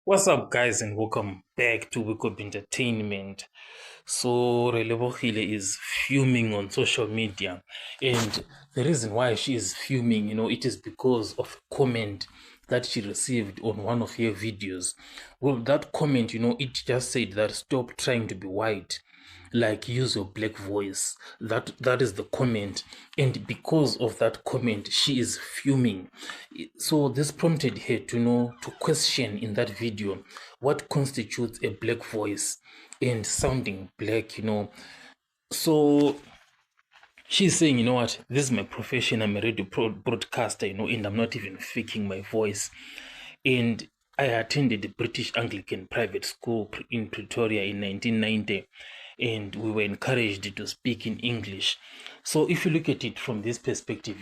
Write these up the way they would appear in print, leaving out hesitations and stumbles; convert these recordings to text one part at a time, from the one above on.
What's up, guys, and welcome back to Wake Up Entertainment. So, Relebogile is fuming on social media, and the reason why she is fuming, it is because of a comment that she received on one of her videos. Well, that comment, it just said that stop trying to be white, like use your black voice. That is the comment, and because of that comment she is fuming. So this prompted her to question in that video what constitutes a black voice and sounding black. So she's saying, what, this is my profession, I'm a radio broadcaster, and I'm not even faking my voice. And I attended the British Anglican private school in Pretoria in 1990, and we were encouraged to speak in English. So if you look at it from this perspective,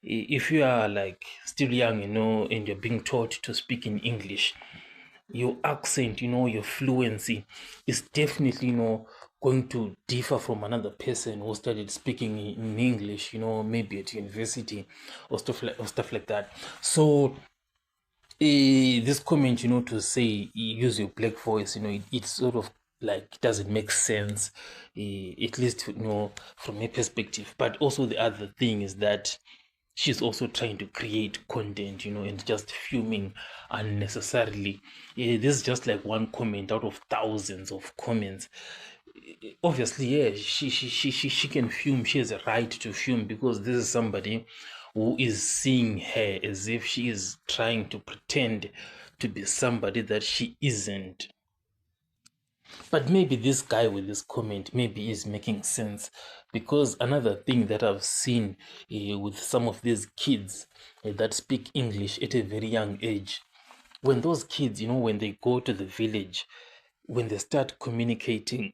if you are like still young, and you're being taught to speak in English, your accent, your fluency is definitely, going to differ from another person who started speaking in English, maybe at university or stuff like that. So this comment, to say use your black voice, it sort of like doesn't make sense, at least from a perspective. But also the other thing is that she's also trying to create content, and just fuming unnecessarily. This is just like one comment out of thousands of comments. Obviously, yeah, she can fume. She has a right to fume because this is somebody who is seeing her as if she is trying to pretend to be somebody that she isn't. But maybe this guy with this comment maybe is making sense, because another thing that I've seen with some of these kids that speak English at a very young age, when those kids, when they go to the village, when they start communicating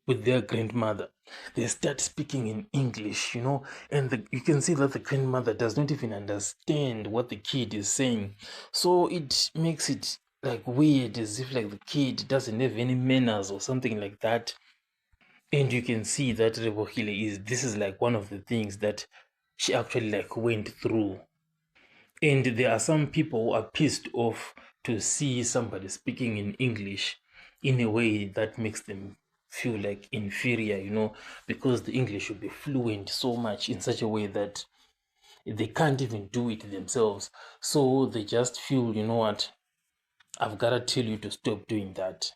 with their grandmother, they start speaking in English, and you can see that the grandmother does not even understand what the kid is saying. So it makes it like weird, as if like the kid doesn't have any manners or something like that. And you can see that Rebohile this is like one of the things that she actually like went through. And there are some people who are pissed off to see somebody speaking in English in a way that makes them feel like inferior, because the English should be fluent so much in such a way that they can't even do it themselves. So they just feel, what, I've got to tell you to stop doing that.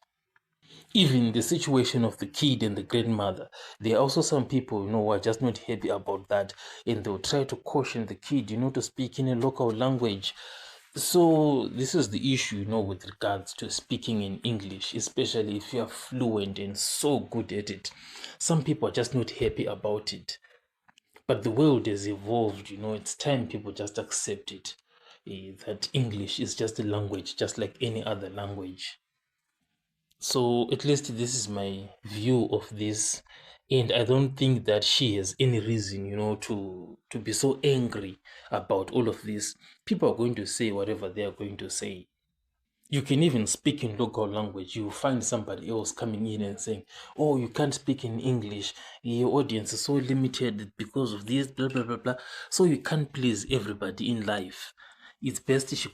Even the situation of the kid and the grandmother, there are also some people, who are just not happy about that, and they'll try to caution the kid, to speak in a local language. So this is the issue, with regards to speaking in English, especially if you're fluent and so good at it. Some people are just not happy about it. But the world has evolved, it's time people just accept it. That English is just a language, just like any other language. So at least this is my view of this, and I don't think that she has any reason, to be so angry about all of this. People are going to say whatever they are going to say. You can even speak in local language. You find somebody else coming in and saying, "Oh, you can't speak in English. Your audience is so limited because of this, blah blah blah blah." So you can't please everybody in life. It's best she